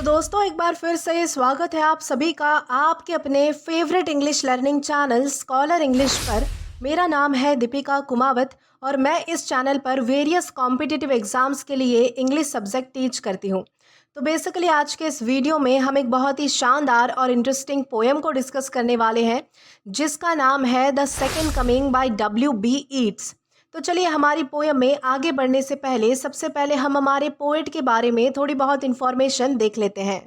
तो दोस्तों एक बार फिर से स्वागत है आप सभी का आपके अपने favourite English learning channel scholar English पर। मेरा नाम है दीपिका कुमावत और मैं इस चैनल पर वेरियस कॉम्पिटिटिव एग्जाम्स के लिए इंग्लिश सब्जेक्ट टीच करती हूँ। तो बेसिकली आज के इस वीडियो में हम एक बहुत ही शानदार और इंटरेस्टिंग पोएम को डिस्कस करने वाले हैं जिसका नाम है the second coming by W.B. Yeats. तो चलिए हमारी पोएम में आगे बढ़ने से पहले सबसे पहले हम हमारे पोएट के बारे में थोड़ी बहुत इन्फॉर्मेशन देख लेते हैं।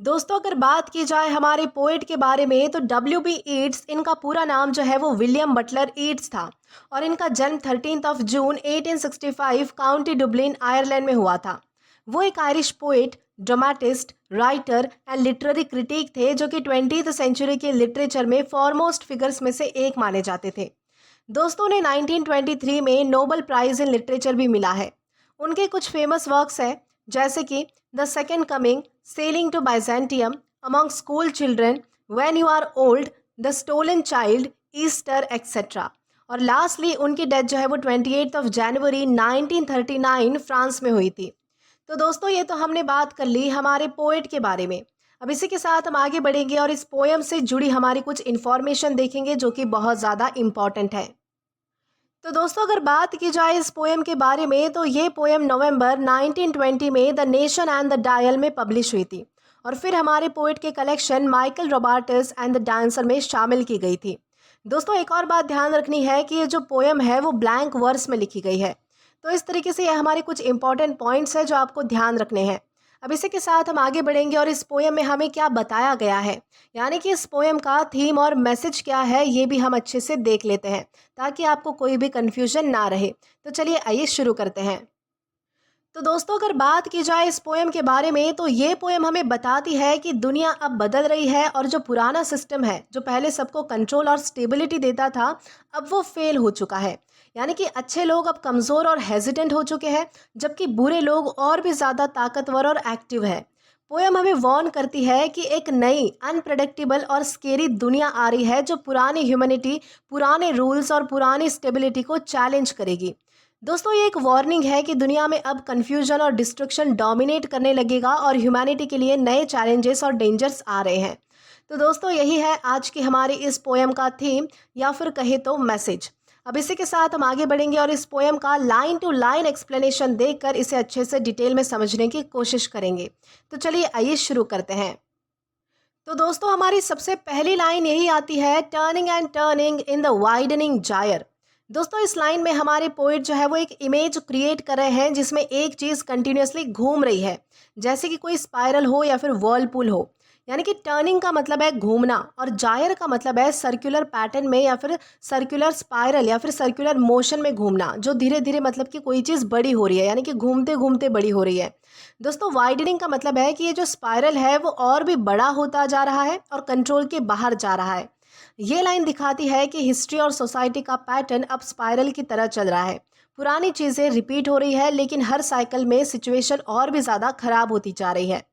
दोस्तों अगर बात की जाए हमारे पोएट के बारे में तो W.B. ईट्स, इनका पूरा नाम जो है वो विलियम बटलर ईट्स था और इनका जन्म 13 जून 1865 काउंटी डुबलिन आयरलैंड में हुआ था। वो एक Irish poet, dramatist, writer and literary critic थे जो कि 20th सेंचुरी के लिटरेचर में फॉरमोस्ट फिगर्स में से एक माने जाते थे। दोस्तों ने 1923 में नोबेल प्राइज इन लिटरेचर भी मिला है। उनके कुछ फेमस वर्क्स हैं जैसे कि the second coming, sailing to Byzantium, among school children, when you are old, the stolen child, Easter etcetera. और लास्टली उनकी डेथ जो है वो 28 जनवरी 1939 फ्रांस में हुई थी। तो दोस्तों ये तो हमने बात कर ली हमारे पोएट के बारे में। अब इसी के साथ हम आगे बढ़ेंगे और इस पोएम से जुड़ी हमारी कुछ इन्फॉर्मेशन देखेंगे जो कि बहुत ज़्यादा इम्पॉर्टेंट है। तो दोस्तों अगर बात की जाए इस पोएम के बारे में तो ये पोएम नवंबर 1920 में the nation and the dial में पब्लिश हुई थी और फिर हमारे पोएट के collection Michael Roberts and the dancer में शामिल की गई थी। दोस्तों एक और बात ध्यान रखनी है कि ये जो पोएम है वो ब्लैंक वर्स में लिखी गई है। तो इस तरीके से ये हमारे कुछ इंपॉर्टेंट पॉइंट्स हैं जो आपको ध्यान रखने हैं। अब इसी के साथ हम आगे बढ़ेंगे और इस पोएम में हमें क्या बताया गया है, यानी कि इस पोएम का थीम और मैसेज क्या है, ये भी हम अच्छे से देख लेते हैं ताकि आपको कोई भी कन्फ्यूजन ना रहे। तो चलिए आइए शुरू करते हैं। तो दोस्तों अगर बात की जाए इस पोएम के बारे में तो ये पोएम हमें बताती है कि दुनिया अब बदल रही है और जो पुराना सिस्टम है जो पहले सबको कंट्रोल और स्टेबिलिटी देता था अब वो फेल हो चुका है। यानी कि अच्छे लोग अब कमज़ोर और हेजिटेंट हो चुके हैं जबकि बुरे लोग और भी ज़्यादा ताकतवर और एक्टिव है। पोएम हमें वार्न करती है कि एक नई अनप्रेडिक्टेबल और स्केरी दुनिया आ रही है जो पुरानी ह्यूमैनिटी, पुराने रूल्स और पुरानी स्टेबिलिटी को चैलेंज करेगी। दोस्तों ये एक वार्निंग है कि दुनिया में अब कन्फ्यूजन और डिस्ट्रक्शन डोमिनेट करने लगेगा और ह्यूमैनिटी के लिए नए चैलेंजेस और डेंजर्स आ रहे हैं। तो दोस्तों यही है आज की हमारी इस पोएम का थीम या फिर कहे तो मैसेज। अब इसी के साथ हम आगे बढ़ेंगे और इस पोएम का लाइन टू लाइन एक्सप्लेनेशन देखकर इसे अच्छे से डिटेल में समझने की कोशिश करेंगे। तो चलिए आइए शुरू करते हैं। तो दोस्तों हमारी सबसे पहली लाइन यही आती है, turning and turning in the widening gyre. दोस्तों इस लाइन में हमारे पोएट जो है वो एक इमेज क्रिएट कर रहे हैं जिसमें एक चीज़ कंटिन्यूसली घूम रही है, जैसे कि कोई स्पाइरल हो या फिर वर्लपूल हो। यानी कि टर्निंग का मतलब है घूमना और जायर का मतलब है सर्कुलर पैटर्न में या फिर सर्कुलर स्पाइरल या फिर सर्कुलर मोशन में घूमना, जो धीरे धीरे मतलब कि कोई चीज़ बड़ी हो रही है, यानी कि घूमते घूमते बड़ी हो रही है। दोस्तों वाइडनिंग का मतलब है कि ये जो स्पाइरल है वो और भी बड़ा होता जा रहा है और कंट्रोल के बाहर जा रहा है। ये लाइन दिखाती है कि हिस्ट्री और सोसाइटी का पैटर्न अब स्पाइरल की तरह चल रहा है। पुरानी चीज़ें रिपीट हो रही है लेकिन हर साइकिल में सिचुएशन और भी ज़्यादा खराब होती जा रही है।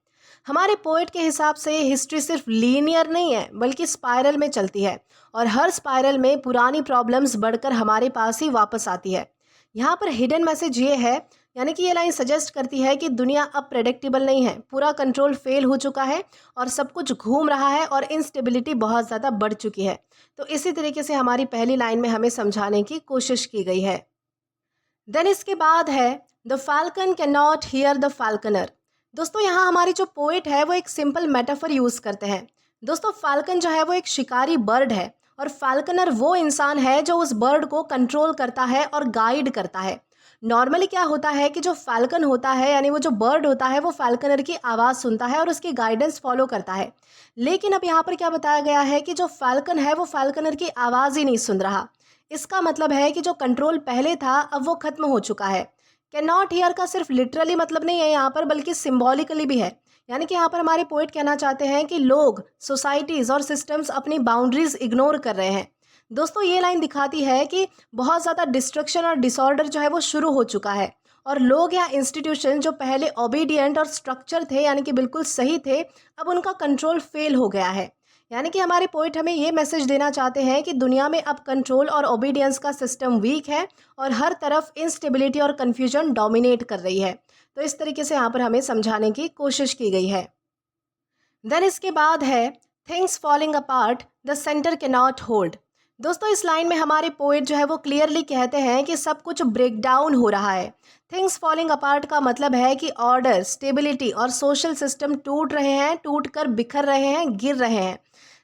हमारे पोएट के हिसाब से हिस्ट्री सिर्फ लीनियर नहीं है बल्कि स्पाइरल में चलती है और हर स्पाइरल में पुरानी प्रॉब्लम्स बढ़कर हमारे पास ही वापस आती है। यहाँ पर हिडन मैसेज ये है, यानी कि ये लाइन सजेस्ट करती है कि दुनिया अब प्रेडिक्टेबल नहीं है, पूरा कंट्रोल फेल हो चुका है और सब कुछ घूम रहा है और इंस्टेबिलिटी बहुत ज़्यादा बढ़ चुकी है। तो इसी तरीके से हमारी पहली लाइन में हमें समझाने की कोशिश की गई है। देन इसके बाद है the falcon can not here the Faulkner. दोस्तों यहाँ हमारी जो पोएट है वो एक सिंपल मेटाफर यूज़ करते हैं। दोस्तों फाल्कन जो है वो एक शिकारी बर्ड है और फाल्कनर वो इंसान है जो उस बर्ड को कंट्रोल करता है और गाइड करता है। नॉर्मली क्या होता है कि जो फाल्कन होता है यानी वो जो बर्ड होता है वो फाल्कनर की आवाज़ सुनता है और उसकी गाइडेंस फॉलो करता है। लेकिन अब यहाँ पर क्या बताया गया है कि जो फाल्कन है वो फाल्कनर की आवाज़ ही नहीं सुन रहा। इसका मतलब है कि जो कंट्रोल पहले था अब वो खत्म हो चुका है। कैन नॉट हियर का सिर्फ लिटरली मतलब नहीं है यहाँ पर बल्कि सिम्बॉलिकली भी है। यानी कि यहाँ पर हमारे पोएट कहना चाहते हैं कि लोग, सोसाइटीज़ और सिस्टम्स अपनी बाउंड्रीज इग्नोर कर रहे हैं। दोस्तों ये लाइन दिखाती है कि बहुत ज़्यादा डिस्ट्रक्शन और डिसऑर्डर जो है वो शुरू हो चुका है और लोग या इंस्टीट्यूशन जो पहले ओबीडियंट और स्ट्रक्चर थे यानी कि बिल्कुल सही थे, अब उनका कंट्रोल फेल हो गया है। यानी कि हमारे पोएट हमें ये मैसेज देना चाहते हैं कि दुनिया में अब कंट्रोल और ओबीडियंस का सिस्टम वीक है और हर तरफ इंस्टेबिलिटी और कन्फ्यूजन डोमिनेट कर रही है। तो इस तरीके से यहाँ पर हमें समझाने की कोशिश की गई है। देन इसके बाद है things falling apart the centre can not hold. दोस्तों इस लाइन में हमारे पोएट जो है वो क्लियरली कहते हैं कि सब कुछ ब्रेक डाउन हो रहा है। थिंग्स फॉलिंग अपार्ट का मतलब है कि ऑर्डर, स्टेबिलिटी और सोशल सिस्टम टूट रहे हैं, टूट कर बिखर रहे हैं, गिर रहे हैं।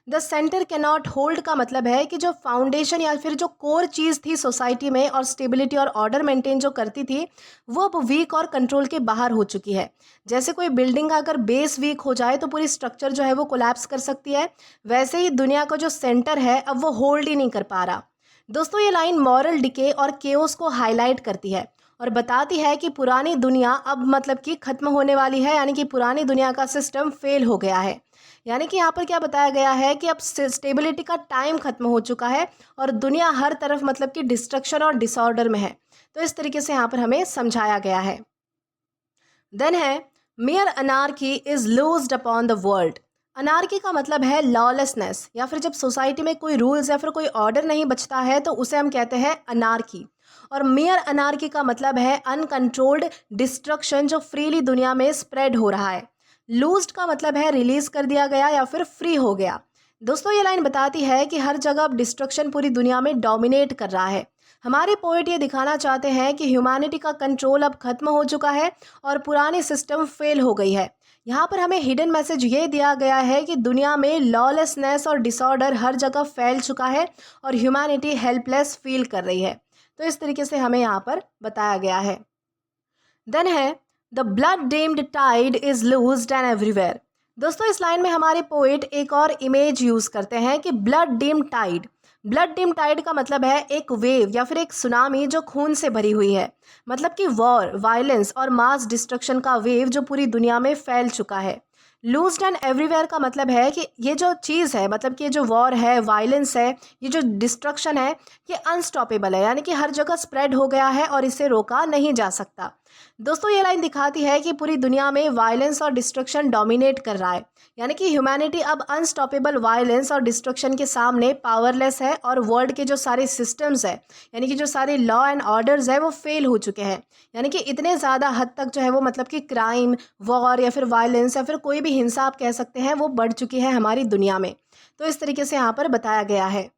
The centre can not hold का मतलब है कि जो फाउंडेशन या फिर जो कोर चीज़ थी सोसाइटी में और स्टेबिलिटी और ऑर्डर मेंटेन जो करती थी, वो अब वीक और कंट्रोल के बाहर हो चुकी है। जैसे कोई बिल्डिंग का अगर बेस वीक हो जाए तो पूरी स्ट्रक्चर जो है वो कोलैप्स कर सकती है, वैसे ही दुनिया का जो सेंटर है अब वो होल्ड ही नहीं कर पा रहा। दोस्तों ये लाइन मॉरल डिके और केओस को हाईलाइट करती है और बताती है कि पुरानी दुनिया अब मतलब कि ख़त्म होने वाली है, यानी कि पुरानी दुनिया का सिस्टम फेल हो गया है। यानी कि यहाँ पर क्या बताया गया है कि अब स्टेबिलिटी का टाइम खत्म हो चुका है और दुनिया हर तरफ मतलब कि डिस्ट्रक्शन और डिसऑर्डर में है। तो इस तरीके से यहाँ पर हमें समझाया गया है। देन है मियर anarchy is लूज्ड upon the world. Anarchy का मतलब है लॉलेसनेस, या फिर जब सोसाइटी में कोई रूल्स या फिर कोई ऑर्डर नहीं बचता है तो उसे हम कहते हैं अनार्की। और मियर अनार्की का मतलब है अनकंट्रोल्ड डिस्ट्रक्शन जो फ्रीली दुनिया में स्प्रेड हो रहा है। लूज्ड का मतलब है रिलीज कर दिया गया या फिर फ्री हो गया। दोस्तों ये लाइन बताती है कि हर जगह अब डिस्ट्रक्शन पूरी दुनिया में डोमिनेट कर रहा है। हमारे पोएट ये दिखाना चाहते हैं कि ह्यूमैनिटी का कंट्रोल अब खत्म हो चुका है और पुरानी सिस्टम फेल हो गई है। यहाँ पर हमें हिडन मैसेज ये दिया गया है कि दुनिया में लॉलेसनेस और डिसऑर्डर हर जगह फैल चुका है और ह्यूमैनिटी हेल्पलेस फील कर रही है। तो इस तरीके से हमें यहाँ पर बताया गया है। देन है the blood dimmed tide is loosed and everywhere. दोस्तों इस लाइन में हमारे पोएट एक और इमेज यूज करते हैं कि blood dimmed tide. Blood dim tide का मतलब है एक वेव या फिर एक सुनामी जो खून से भरी हुई है, मतलब कि वॉर, वायलेंस और मास डिस्ट्रक्शन का वेव जो पूरी दुनिया में फैल चुका है। लूज्ड एंड एवरीवेयर का मतलब है कि ये जो चीज़ है, मतलब कि ये जो वॉर है, वायलेंस है, ये जो डिस्ट्रक्शन है, ये अनस्टॉपेबल है, यानी कि हर जगह स्प्रेड हो गया है और इसे रोका नहीं जा सकता। दोस्तों ये लाइन दिखाती है कि पूरी दुनिया में वायलेंस और डिस्ट्रक्शन डोमिनेट कर रहा है, यानी कि ह्यूमैनिटी अब अनस्टॉपेबल वायलेंस और डिस्ट्रक्शन के सामने पावरलेस है और वर्ल्ड के जो सारे सिस्टम्स है, यानी कि जो सारे लॉ एंड ऑर्डर्स है वो फेल हो चुके हैं। यानी कि इतने ज़्यादा हद तक जो है वो मतलब कि क्राइम, वॉर या फिर वायलेंस या फिर कोई भी हिंसा आप कह सकते हैं वो बढ़ चुकी है हमारी दुनिया में। तो इस तरीके से यहाँ पर बताया गया है।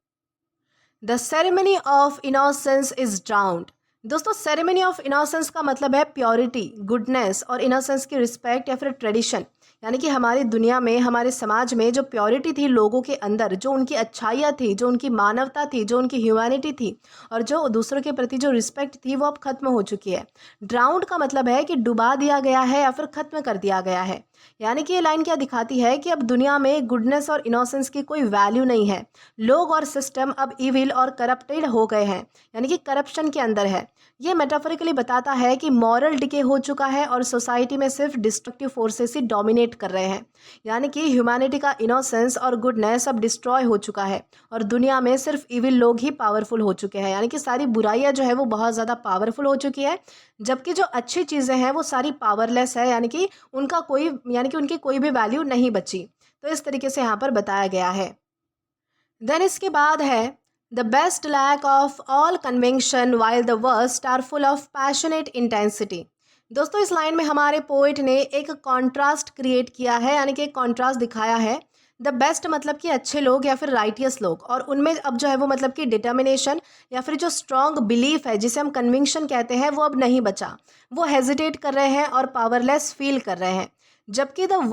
The ceremony of innocence is drowned. दोस्तों सेरेमनी ऑफ इनोसेंस का मतलब है प्योरिटी, गुडनेस और इनोसेंस की रिस्पेक्ट या फिर ट्रेडिशन। यानी कि हमारी दुनिया में, हमारे समाज में जो प्योरिटी थी लोगों के अंदर, जो उनकी अच्छाइयाँ थी, जो उनकी मानवता थी, जो उनकी ह्यूमैनिटी थी और जो दूसरों के प्रति जो रिस्पेक्ट थी, वो अब खत्म हो चुकी है। ड्राउंड का मतलब है कि डुबा दिया गया है या फिर ख़त्म कर दिया गया है। यानी कि ये लाइन क्या दिखाती है कि अब दुनिया में गुडनेस और इनोसेंस की कोई वैल्यू नहीं है। लोग और सिस्टम अब इविल और करप्टेड हो गए हैं, यानी कि करप्शन के अंदर है। ये मेटाफोरिकली बताता है कि मॉरल डिके हो चुका है और सोसाइटी में सिर्फ डिस्ट्रक्टिव फोर्सेस ही डोमिनेट कर रहे हैं। यानी कि ह्यूमैनिटी का इनोसेंस और गुडनेस अब डिस्ट्रॉय हो चुका है और दुनिया में सिर्फ इविल लोग ही पावरफुल हो चुके हैं, यानी कि सारी बुराइयां जो है वो बहुत ज़्यादा पावरफुल हो चुकी है, जबकि जो अच्छी चीज़ें हैं वो सारी पावरलेस है, यानी कि उनकी कोई भी वैल्यू नहीं बची। तो इस तरीके से यहाँ पर बताया गया है। देन इसके बाद है the best lack of all conviction while the worst are full of passionate intensity. दोस्तों इस लाइन में हमारे पोइट ने एक कॉन्ट्रास्ट क्रिएट किया है, यानी कि एक कॉन्ट्रास्ट दिखाया है। द बेस्ट मतलब कि अच्छे लोग या फिर राइटियस लोग, और उनमें अब जो है वो मतलब कि डिटर्मिनेशन या फिर जो स्ट्रॉन्ग बिलीफ है जिसे हम कन्विक्शन कहते हैं वो अब नहीं बचा। वो हेजिटेट कर रहे हैं और पावरलेस फील कर रहे हैं। जबकि द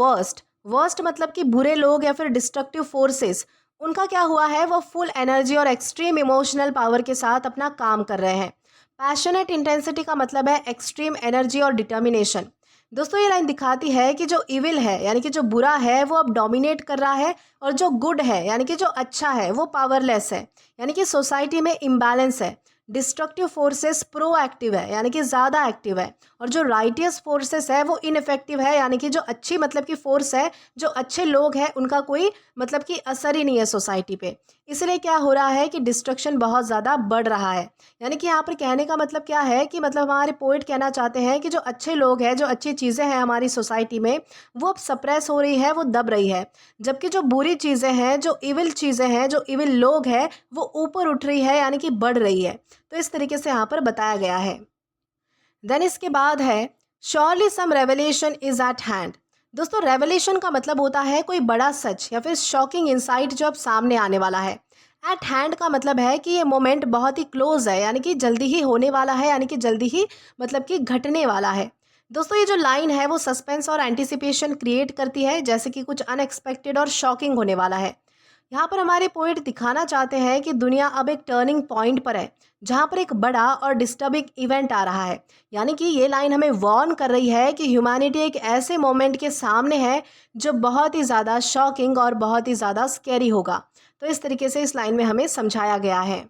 वर्स्ट मतलब कि बुरे लोग या फिर डिस्ट्रक्टिव फोर्सेस, उनका क्या हुआ है, वो फुल एनर्जी और एक्सट्रीम इमोशनल पावर के साथ अपना काम कर रहे हैं। पैशनेट इंटेंसिटी का मतलब है एक्सट्रीम एनर्जी और डिटर्मिनेशन। दोस्तों ये लाइन दिखाती है कि जो इविल है, यानी कि जो बुरा है, वो अब डोमिनेट कर रहा है और जो गुड है, यानी कि जो अच्छा है, वो पावरलेस है। यानी कि सोसाइटी में इम्बैलेंस है। डिस्ट्रक्टिव फोर्सेस प्रोएक्टिव है, यानी कि ज़्यादा एक्टिव है, और जो राइटियस फोर्सेस है वो इनफेक्टिव है, यानी कि जो अच्छी मतलब की फोर्स है, जो अच्छे लोग हैं, उनका कोई मतलब कि असर ही नहीं है सोसाइटी पे। इसलिए क्या हो रहा है कि डिस्ट्रक्शन बहुत ज़्यादा बढ़ रहा है। यानी कि यहाँ पर कहने का मतलब क्या है कि मतलब हमारे पोइट कहना चाहते हैं कि जो अच्छे लोग हैं, जो अच्छी चीज़ें हैं हमारी सोसाइटी में, वो अब सप्रेस हो रही है, वो दब रही है। जबकि जो बुरी चीज़ें हैं, जो इविल चीज़ें हैं, जो इविल लोग हैं, वो ऊपर उठ रही है, यानी कि बढ़ रही है। तो इस तरीके से यहाँ पर बताया गया है। देन इसके बाद है surely some revelation is at hand. दोस्तों रेवलेशन का मतलब होता है कोई बड़ा सच या फिर शॉकिंग इंसाइट जो अब सामने आने वाला है। एट हैंड का मतलब है कि ये मोमेंट बहुत ही क्लोज है, यानी कि जल्दी ही होने वाला है, यानी कि जल्दी ही मतलब कि घटने वाला है। दोस्तों ये जो लाइन है वो सस्पेंस और एंटिसिपेशन क्रिएट करती है, जैसे कि कुछ अनएक्सपेक्टेड और शॉकिंग होने वाला है। यहाँ पर हमारे पोएट दिखाना चाहते हैं कि दुनिया अब एक टर्निंग पॉइंट पर है, जहाँ पर एक बड़ा और डिस्टर्बिंग इवेंट आ रहा है। यानी कि ये लाइन हमें वार्न कर रही है कि ह्यूमैनिटी एक ऐसे मोमेंट के सामने है जो बहुत ही ज़्यादा शॉकिंग और बहुत ही ज़्यादा स्कैरी होगा। तो इस तरीके से इस लाइन में हमें समझाया गया है।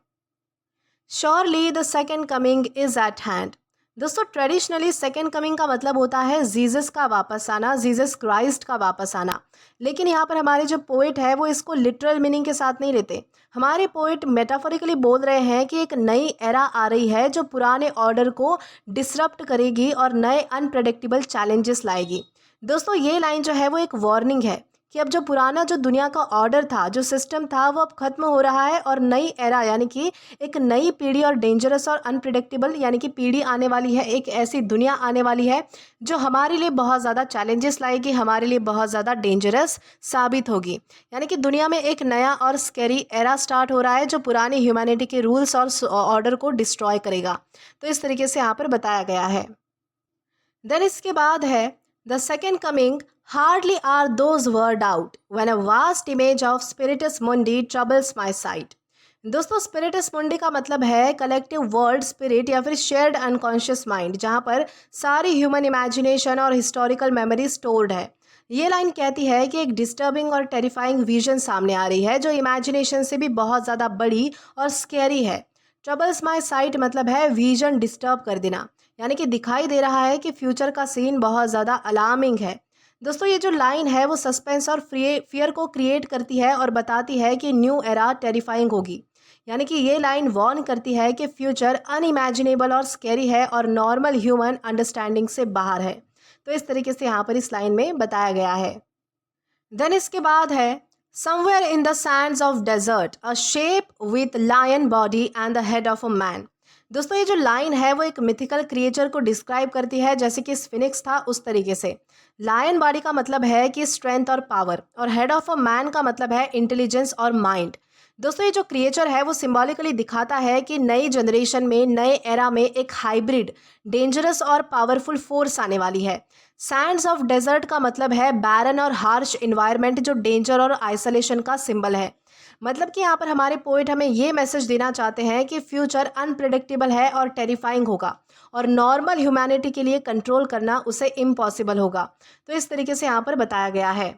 Surely the second coming is at hand. दोस्तों ट्रेडिशनली सेकेंड कमिंग का मतलब होता है जीसस का वापस आना, जीसस क्राइस्ट का वापस आना। लेकिन यहाँ पर हमारे जो पोइट है वो इसको लिटरल मीनिंग के साथ नहीं लेते। हमारे पोइट मेटाफोरिकली बोल रहे हैं कि एक नई एरा आ रही है जो पुराने ऑर्डर को डिसरप्ट करेगी और नए अनप्रेडिक्टेबल चैलेंजेस लाएगी। दोस्तों ये लाइन जो है वो एक वार्निंग है कि अब जो पुराना जो दुनिया का ऑर्डर था, जो सिस्टम था, वो अब खत्म हो रहा है और नई एरा यानी कि एक नई पीढ़ी और डेंजरस और अनप्रिडिक्टेबल यानी कि पीढ़ी आने वाली है। एक ऐसी दुनिया आने वाली है जो हमारे लिए बहुत ज़्यादा चैलेंजेस लाएगी, हमारे लिए बहुत ज़्यादा डेंजरस साबित होगी। यानी कि दुनिया में एक नया और स्कैरी एरा स्टार्ट हो रहा है जो पुरानी ह्यूमैनिटी के रूल्स और ऑर्डर को डिस्ट्रॉय करेगा। तो इस तरीके से यहाँ पर बताया गया है। देन इसके बाद है the second coming hardly are those words out when a vast image of Spiritus Mundi troubles my site. दोस्तों स्पिरिटस मुंडी का मतलब है कलेक्टिव वर्ल्ड स्पिरिट या फिर शेयर्ड अनकॉन्शियस माइंड, जहाँ पर सारी ह्यूमन इमेजिनेशन और हिस्टोरिकल मेमोरी स्टोर्ड है। ये लाइन कहती है कि एक डिस्टर्बिंग और टेरिफाइंग विजन सामने आ रही है जो इमेजिनेशन से भी बहुत ज़्यादा बड़ी और स्कैरी है। ट्रबल्स माई साइट मतलब है विजन डिस्टर्ब कर देना, यानी कि दिखाई दे रहा है कि फ्यूचर का सीन बहुत ज़्यादा अलार्मिंग है। दोस्तों ये जो लाइन है वो सस्पेंस और फियर को क्रिएट करती है और बताती है कि न्यू एरा टेरिफाइंग होगी। यानी कि ये लाइन वार्न करती है कि फ्यूचर अनइमेजिनेबल और स्कैरी है और नॉर्मल ह्यूमन अंडरस्टैंडिंग से बाहर है। तो इस तरीके से यहाँ पर इस लाइन में बताया गया है। देन इसके बाद है somewhere in the sands of desert a shape with lion body and the head of a man. दोस्तों ये जो लाइन है वो एक मिथिकल क्रिएचर को डिस्क्राइब करती है, जैसे कि स्फिनिक्स था उस तरीके से। लायन बॉडी का मतलब है कि स्ट्रेंथ और पावर, और हेड ऑफ अ मैन का मतलब है इंटेलिजेंस और माइंड। दोस्तों ये जो क्रिएचर है वो सिंबॉलिकली दिखाता है कि नई जनरेशन में, नए एरा में एक हाइब्रिड डेंजरस और पावरफुल फोर्स आने वाली है। सैंड्स ऑफ डेजर्ट का मतलब है बैरन और हार्श इन्वायरमेंट जो डेंजर और आइसोलेशन का सिंबल है। मतलब कि यहाँ पर हमारे पोइट हमें ये मैसेज देना चाहते हैं कि फ्यूचर अनप्रिडिक्टेबल है और टेरिफाइंग होगा और नॉर्मल ह्यूमैनिटी के लिए कंट्रोल करना उसे इम्पॉसिबल होगा। तो इस तरीके से यहाँ पर बताया गया है।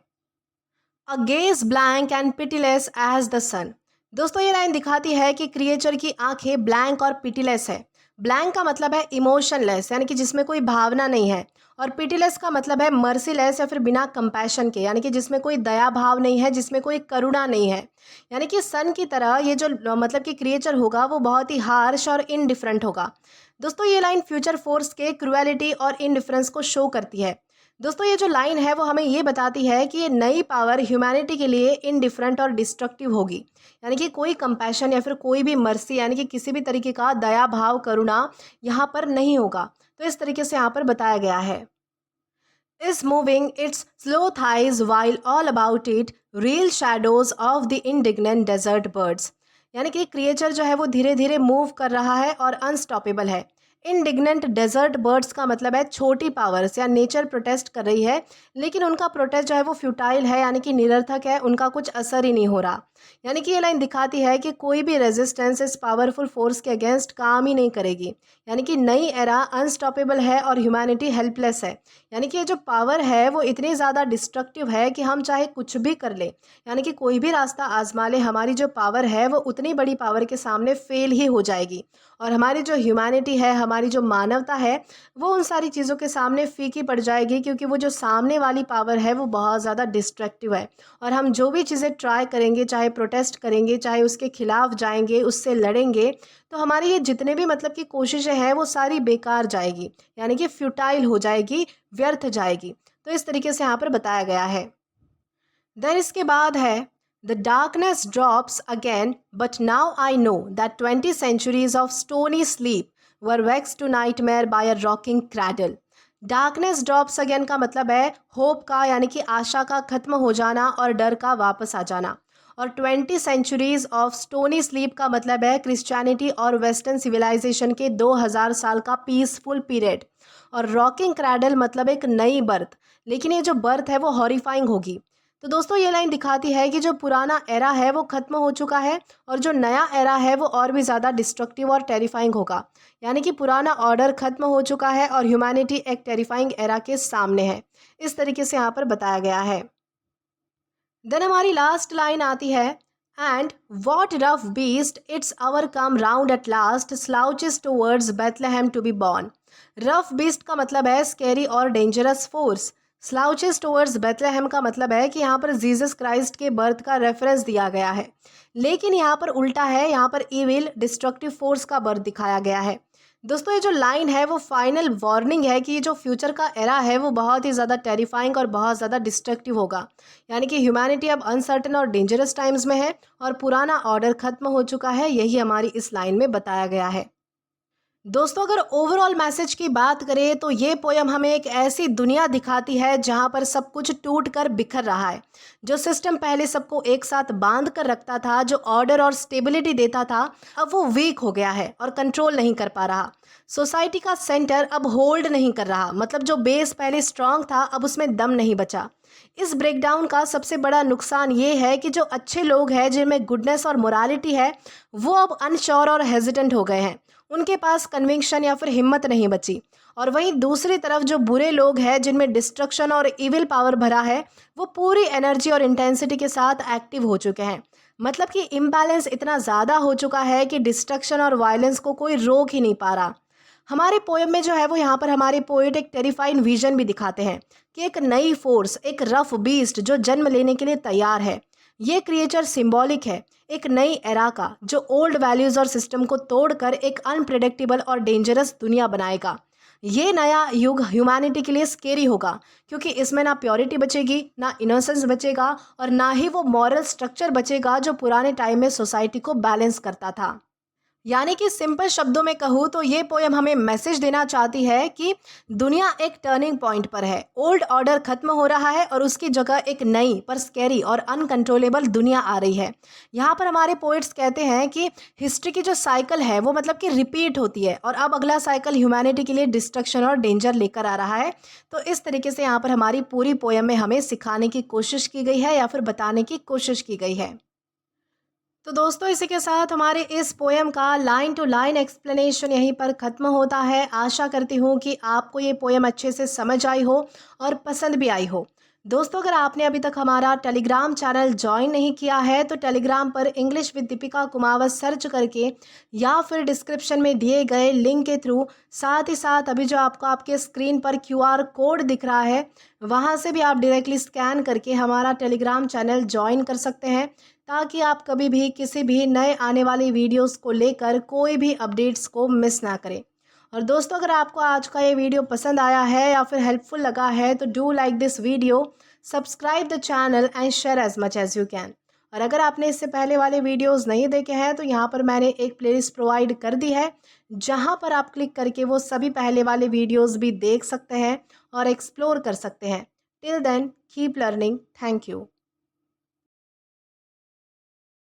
A gaze blank and pitiless as the sun. दोस्तों ये लाइन दिखाती है कि क्रिएचर की आंखें ब्लैंक और पिटीलेस है। ब्लैंक का मतलब है इमोशनलेस, यानी कि जिसमें कोई भावना नहीं है, और पिटीलेस का मतलब है मर्सीलेस या फिर बिना कंपैशन के, यानी कि जिसमें कोई दया भाव नहीं है, जिसमें कोई करुणा नहीं है। यानी कि सन की तरह ये जो मतलब कि क्रिएचर होगा वो बहुत ही हार्श और इनडिफरेंट होगा। दोस्तों ये लाइन फ्यूचर फोर्स के क्रुएलिटी और इनडिफरेंस को शो करती है। दोस्तों ये जो लाइन है वो हमें ये बताती है कि ये नई पावर ह्यूमैनिटी के लिए इनडिफरेंट और डिस्ट्रक्टिव होगी। यानी कि कोई कंपैशन या फिर कोई भी मर्सी यानी कि किसी भी तरीके का दया भाव करुणा यहाँ पर नहीं होगा। तो इस तरीके से यहाँ पर बताया गया है। is moving its slow thighs while all about it real shadows of the indignant desert birds। यानी कि क्रिएचर जो है वो धीरे धीरे मूव कर रहा है और अनस्टॉपेबल है। इंडिग्नेंट डेजर्ट बर्ड्स का मतलब है छोटी पावर्स या नेचर प्रोटेस्ट कर रही है, लेकिन उनका प्रोटेस्ट जो है वो फ्यूटाइल है, यानी कि निरर्थक है, उनका कुछ असर ही नहीं हो रहा। यानी कि ये लाइन दिखाती है कि कोई भी रेजिस्टेंस इस पावरफुल फोर्स के अगेंस्ट काम ही नहीं करेगी। यानी कि नई एरा अनस्टॉपेबल है और ह्यूमैनिटी हेल्पलेस है। यानी कि ये जो पावर है वो इतनी ज़्यादा डिस्ट्रक्टिव है कि हम चाहे कुछ भी कर ले, यानी कि कोई भी रास्ता आजमा ले, हमारी जो पावर है वो उतनी बड़ी पावर के सामने फेल ही हो जाएगी। और हमारी जो ह्यूमैनिटी है, हमारी जो मानवता है, वो उन सारी चीज़ों के सामने फीकी पड़ जाएगी, क्योंकि वो जो सामने वाली पावर है वो बहुत ज़्यादा डिस्ट्रक्टिव है। और हम जो भी चीज़ें ट्राई करेंगे, चाहे प्रोटेस्ट करेंगे, चाहे उसके खिलाफ जाएंगे, उससे लड़ेंगे, तो हमारी ये जितने भी मतलब कि कोशिशें हैं वो सारी बेकार जाएगी, यानी कि फ्यूटाइल हो जाएगी, व्यर्थ जाएगी। तो इस तरीके से यहाँ पर बताया गया है। देन इसके बाद है the darkness drops again but now I know that 20 centuries of stony sleep were vexed to nightmare by a rocking cradle. Darkness drops again का मतलब है होप का, यानी कि आशा का खत्म हो जाना और डर का वापस आ जाना। और 20 सेंचुरीज ऑफ स्टोनी स्लीप का मतलब है क्रिश्चियनिटी और वेस्टर्न सिविलाइजेशन के 2000 साल का पीसफुल पीरियड। और रॉकिंग क्रैडल मतलब एक नई बर्थ, लेकिन ये जो बर्थ है वो हॉरिफाइंग होगी। तो दोस्तों ये लाइन दिखाती है कि जो पुराना एरा है वो खत्म हो चुका है और जो नया एरा है वो और भी ज़्यादा डिस्ट्रक्टिव और टेरिफाइंग होगा। यानी कि पुराना ऑर्डर खत्म हो चुका है और ह्यूमैनिटी एक टेरिफाइंग एरा के सामने है। इस तरीके से यहाँ पर बताया गया है। देन हमारी लास्ट लाइन आती है, and what rough beast its hour come round at last slouches towards Bethlehem to be born. Rough beast का मतलब है स्केरी और dangerous force. Slouches towards Bethlehem का मतलब है कि यहाँ पर जीसस क्राइस्ट के बर्थ का रेफरेंस दिया गया है, लेकिन यहाँ पर उल्टा है, यहाँ पर इविल डिस्ट्रक्टिव फोर्स का बर्थ दिखाया गया है। दोस्तों ये जो लाइन है वो फाइनल वार्निंग है कि ये जो फ्यूचर का एरा है वो बहुत ही ज़्यादा टेरिफाइंग और बहुत ज़्यादा डिस्ट्रक्टिव होगा। यानी कि ह्यूमैनिटी अब अनसर्टन और डेंजरस टाइम्स में है और पुराना ऑर्डर खत्म हो चुका है, यही हमारी इस लाइन में बताया गया है। दोस्तों अगर ओवरऑल मैसेज की बात करें तो ये पोयम हमें एक ऐसी दुनिया दिखाती है जहाँ पर सब कुछ टूट कर बिखर रहा है। जो सिस्टम पहले सबको एक साथ बांध कर रखता था, जो ऑर्डर और स्टेबिलिटी देता था, अब वो वीक हो गया है और कंट्रोल नहीं कर पा रहा। सोसाइटी का सेंटर अब होल्ड नहीं कर रहा, मतलब जो बेस पहले स्ट्रांग था अब उसमें दम नहीं बचा। इस ब्रेकडाउन का सबसे बड़ा नुकसान ये है कि जो अच्छे लोग हैं जिनमें गुडनेस और मोरालिटी है वो अब अनश्योर और हेजिटेंट हो गए हैं। उनके पास कन्विक्शन या फिर हिम्मत नहीं बची। और वहीं दूसरी तरफ जो बुरे लोग हैं जिनमें डिस्ट्रक्शन और इविल पावर भरा है वो पूरी एनर्जी और इंटेंसिटी के साथ एक्टिव हो चुके हैं। मतलब कि इम्बैलेंस इतना ज़्यादा हो चुका है कि डिस्ट्रक्शन और वायलेंस को कोई रोक ही नहीं पा रहा। हमारे पोएम में जो है वो यहाँ पर हमारे पोएट एक टेरिफाइंग विजन भी दिखाते हैं कि एक नई फोर्स, एक रफ बीस्ट जो जन्म लेने के लिए तैयार है। ये क्रिएचर सिंबॉलिक है एक नई एरा का, जो ओल्ड वैल्यूज़ और सिस्टम को तोड़कर एक अनप्रेडिक्टेबल और डेंजरस दुनिया बनाएगा। ये नया युग ह्यूमैनिटी के लिए स्केरी होगा क्योंकि इसमें ना प्योरिटी बचेगी, ना इनोसेंस बचेगा और ना ही वो मॉरल स्ट्रक्चर बचेगा जो पुराने टाइम में सोसाइटी को बैलेंस करता था। यानी कि सिंपल शब्दों में कहूँ तो ये पोयम हमें मैसेज देना चाहती है कि दुनिया एक टर्निंग पॉइंट पर है। ओल्ड ऑर्डर खत्म हो रहा है और उसकी जगह एक नई पर स्कैरी और अनकंट्रोलेबल दुनिया आ रही है। यहाँ पर हमारे पोइट्स कहते हैं कि हिस्ट्री की जो साइकिल है वो मतलब कि रिपीट होती है और अब अगला साइकिल ह्यूमैनिटी के लिए डिस्ट्रक्शन और डेंजर लेकर आ रहा है। तो इस तरीके से यहाँ पर हमारी पूरी पोयम में हमें सिखाने की कोशिश की गई है या फिर बताने की कोशिश की गई है। तो दोस्तों इसी के साथ हमारे इस पोयम का लाइन टू लाइन एक्सप्लेनेशन यहीं पर ख़त्म होता है। आशा करती हूँ कि आपको ये पोयम अच्छे से समझ आई हो और पसंद भी आई हो। दोस्तों अगर आपने अभी तक हमारा टेलीग्राम चैनल ज्वाइन नहीं किया है तो टेलीग्राम पर English with Deepika Kumawat search करके या फिर डिस्क्रिप्शन में दिए गए लिंक के थ्रू, साथ ही साथ अभी जो आपको आपके स्क्रीन पर QR कोड दिख रहा है वहाँ से भी आप डायरेक्टली स्कैन करके हमारा टेलीग्राम चैनल ज्वाइन कर सकते हैं, ताकि आप कभी भी किसी भी नए आने वाली वीडियोस को लेकर कोई भी अपडेट्स को मिस ना करें। और दोस्तों अगर आपको आज का ये वीडियो पसंद आया है या फिर हेल्पफुल लगा है तो do like this video, subscribe the channel and share as much as you can. और अगर आपने इससे पहले वाले वीडियोस नहीं देखे हैं तो यहाँ पर मैंने एक प्लेलिस्ट प्रोवाइड कर दी है जहाँ पर आप क्लिक करके वो सभी पहले वाले वीडियोस भी देख सकते हैं और एक्सप्लोर कर सकते हैं। Till then keep learning. Thank you.